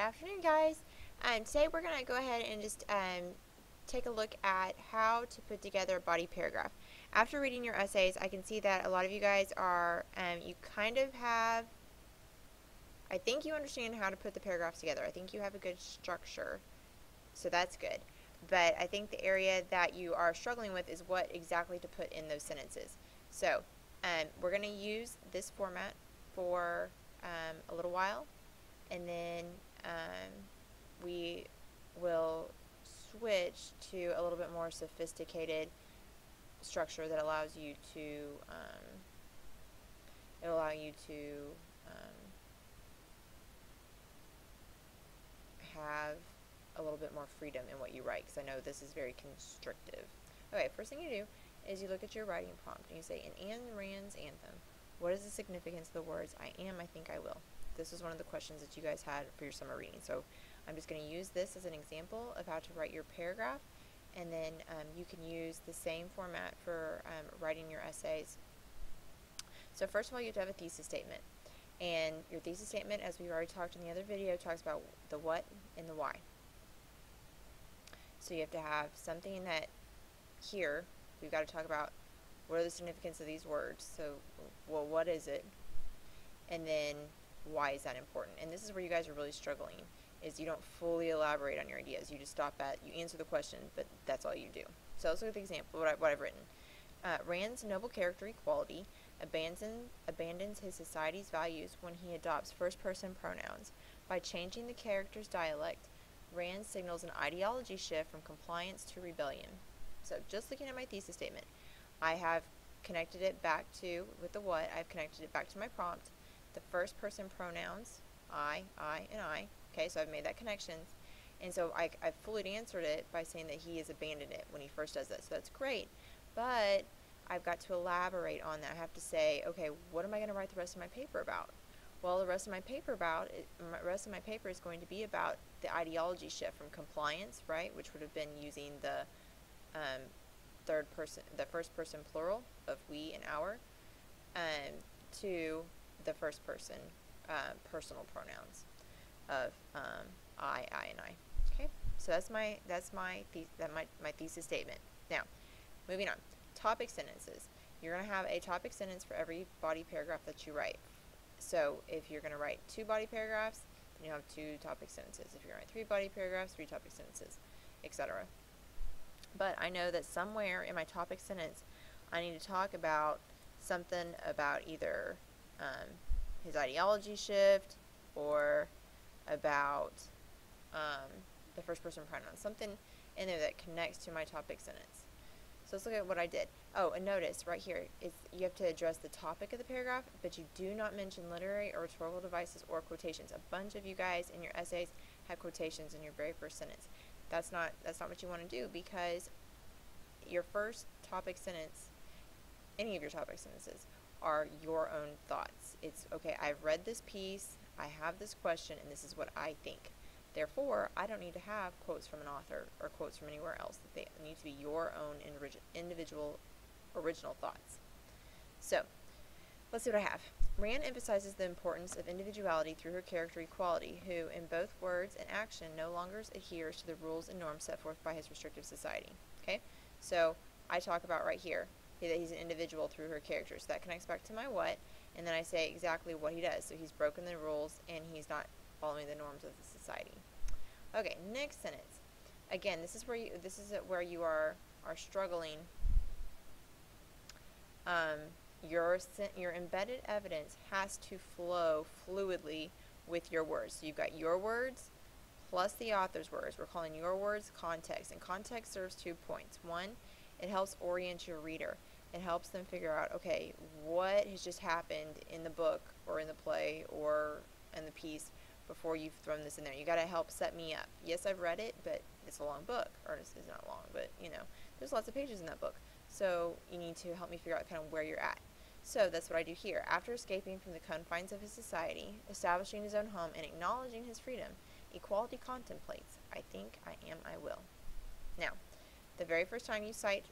afternoon, guys. Today we're going to go ahead and just take a look at how to put together a body paragraph. After reading your essays, I can see that a lot of you guys are, you kind of have, I think you understand how to put the paragraphs together. I think you have a good structure, so that's good. But I think the area that you are struggling with is what exactly to put in those sentences. So we're going to use this format for a little while, and then we will switch to a little bit more sophisticated structure that allows you to have a little bit more freedom in what you write, because I know this is very constrictive. Okay, first thing you do is you look at your writing prompt and you say, in Ayn Rand's anthem, what is the significance of the words I am, I think, I will? This is one of the questions that you guys had for your summer reading. So I'm just going to use this as an example of how to write your paragraph, and then you can use the same format for writing your essays. So first of all, you have to have a thesis statement. And your thesis statement, as we already talked in the other video, talks about the what and the why. So you have to have something that here, we've got to talk about what are the significance of these words. So, well, what is it? And then why is that important? And this is where you guys are really struggling, is you don't fully elaborate on your ideas. You just stop at, you answer the question, but that's all you do. So let's look at the example, what I've written. Rand's noble character equality abandons his society's values when he adopts first-person pronouns. By changing the character's dialect, Rand signals an ideology shift from compliance to rebellion. So just looking at my thesis statement, I have connected it back to, with the what, I've connected it back to my prompt. The first-person pronouns, I, and I. Okay, so I've made that connection. And so I've fully answered it by saying that he has abandoned it when he first does that. So that's great. But I've got to elaborate on that. I have to say, okay, what am I going to write the rest of my paper about? Well, the rest of my paper is going to be about the ideology shift from compliance, right, which would have been using the first person plural of we and our, to the first person personal pronouns of I, and I. Okay, so that's my thesis statement. Now, moving on. Topic sentences. You're going to have a topic sentence for every body paragraph that you write. So if you're going to write 2 body paragraphs, then you have 2 topic sentences. If you're going to write 3 body paragraphs, 3 topic sentences, etc. But I know that somewhere in my topic sentence, I need to talk about something about either his ideology shift or about the first person pronoun. Something in there that connects to my topic sentence. So let's look at what I did. Oh, and notice right here, you have to address the topic of the paragraph, but you do not mention literary or rhetorical devices or quotations. A bunch of you guys in your essays have quotations in your very first sentence. That's not what you want to do, because your first topic sentence, any of your topic sentences, are your own thoughts. It's, okay, I've read this piece, I have this question, and this is what I think. Therefore, I don't need to have quotes from an author or quotes from anywhere else. They need to be your own individual original thoughts. So, let's see what I have. Rand emphasizes the importance of individuality through her character equality, who, in both words and action, no longer adheres to the rules and norms set forth by his restrictive society. Okay? So, I talk about right here that he's an individual through her character. So that connects back to my what, and then I say exactly what he does. So he's broken the rules, and he's not following the norms of the society. Okay, next sentence. Again, this is where you are struggling. Your embedded evidence has to flow fluidly with your words. So you've got your words plus the author's words. We're calling your words context, and context serves 2 points. One, it helps orient your reader. It helps them figure out, okay, what has just happened in the book or in the play or in the piece before you've thrown this in there. You got to help set me up. Yes, I've read it, but it's a long book, or it's not long, but you know, there's lots of pages in that book. So you need to help me figure out kind of where you're at. So that's what I do here. After escaping from the confines of his society, establishing his own home, and acknowledging his freedom, equality contemplates, I think, I am, I will. Now, the very first time you cite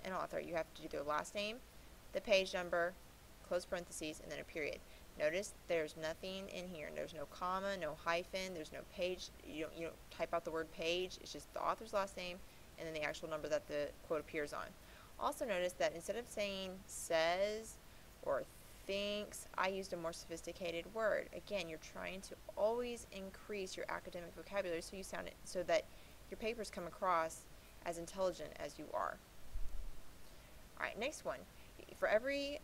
an author, you have to do their last name, the page number, close parentheses, and then a period. Notice there's nothing in here. There's no comma, no hyphen, there's no page. You don't type out the word page. It's just the author's last name and then the actual number that the quote appears on. Also notice that instead of saying says or thinks, I used a more sophisticated word. Again, you're trying to always increase your academic vocabulary so you sound it, so that your papers come across as intelligent as you are. Alright, next one. For every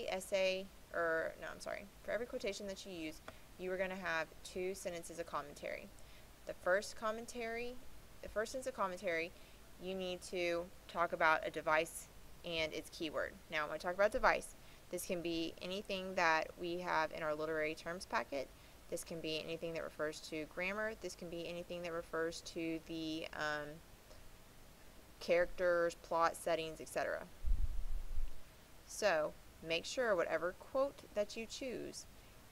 essay, for every quotation that you use, you are going to have 2 sentences of commentary. The first sentence of commentary, you need to talk about a device and its keyword. Now, when I talk about device, this can be anything that we have in our literary terms packet. This can be anything that refers to grammar. This can be anything that refers to the characters, plot, settings, etc. So, make sure whatever quote that you choose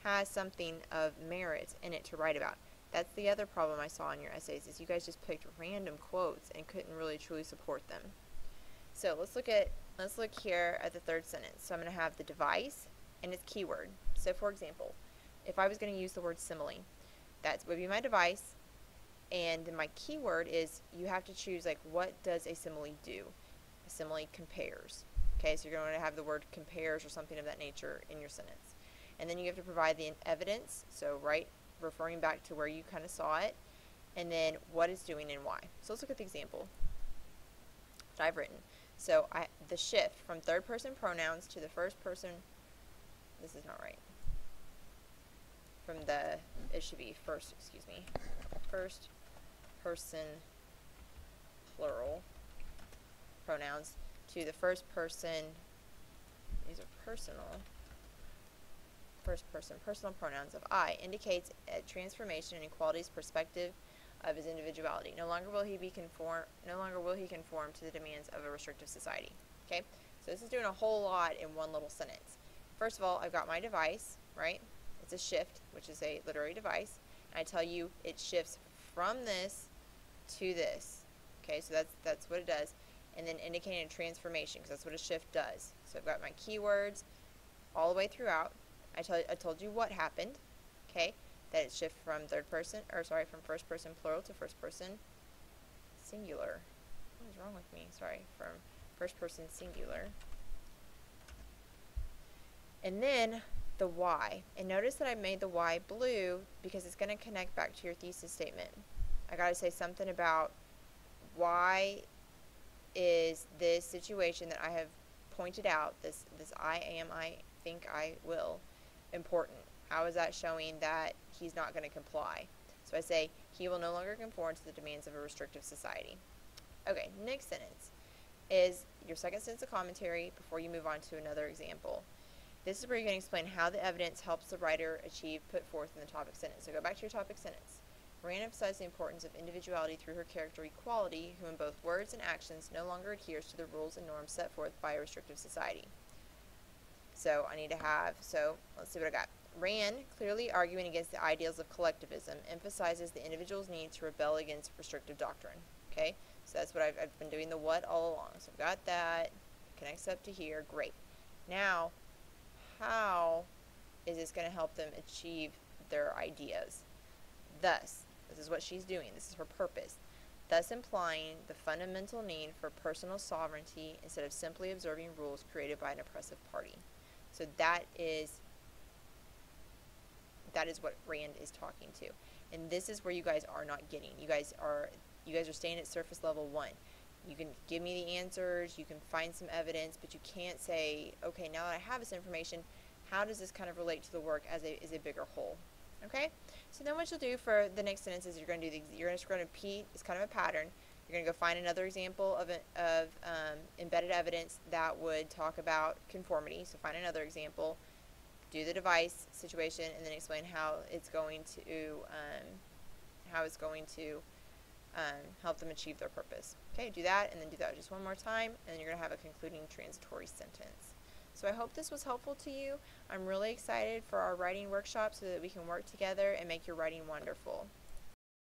has something of merit in it to write about. That's the other problem I saw in your essays, is you guys just picked random quotes and couldn't really truly support them. So let's look here at the third sentence. So I'm going to have the device and its keyword. So for example, if I was going to use the word simile, that would be my device, and then my keyword is, you have to choose, like, what does a simile do? A simile compares. Okay, so you're going to have the word compares or something of that nature in your sentence. And then you have to provide the evidence, so referring back to where you kind of saw it, and then what it's doing and why. So let's look at the example that I've written. So the shift from third person pronouns to the first person, this is not right. It should be first person plural pronouns to the first person, these are first person personal pronouns of I, indicates a transformation in quality's perspective of his individuality. No longer will he conform to the demands of a restrictive society. Okay? So this is doing a whole lot in one little sentence. First of all, I've got my device, right? It's a shift, which is a literary device. And I tell you it shifts from this to this. Okay, so that's what it does. And then indicating a transformation, because that's what a shift does. So I've got my keywords all the way throughout. I told you what happened. Okay, that it shifts from from first person plural to first person singular. What is wrong with me? Sorry, from first person singular. And then the why. And notice that I made the why blue because it's going to connect back to your thesis statement. I got to say something about why is this situation that I have pointed out, this I am, I think, I will, important. How is that showing that he's not going to comply? So I say, he will no longer conform to the demands of a restrictive society. Okay, next sentence is your second sentence of commentary before you move on to another example. This is where you're going to explain how the evidence helps the writer achieve put forth in the topic sentence. So go back to your topic sentence. Rand emphasized the importance of individuality through her character Equality, who in both words and actions no longer adheres to the rules and norms set forth by a restrictive society. So let's see what I got. Rand, clearly arguing against the ideals of collectivism, emphasizes the individual's need to rebel against restrictive doctrine. Okay, so that's what I've been doing the what all along. So I've got that, connects up to here, great. Now, how is this going to help them achieve their ideas? Thus, this is what she's doing, this is her purpose, thus implying the fundamental need for personal sovereignty instead of simply observing rules created by an oppressive party. So that is what Rand is talking to. And this is where you guys are not getting. You guys are staying at surface level 1. You can give me the answers, you can find some evidence, but you can't say, okay, now that I have this information, how does this kind of relate to the work as a bigger whole? Okay? So then what you'll do for the next sentence is you're going to repeat, it's kind of a pattern. You're going to go find another example of embedded evidence that would talk about conformity. So find another example, do the device situation, and then explain how it's going to help them achieve their purpose. Okay, do that, and then do that just one more time, and then you're going to have a concluding transitory sentence. So I hope this was helpful to you. I'm really excited for our writing workshop so that we can work together and make your writing wonderful.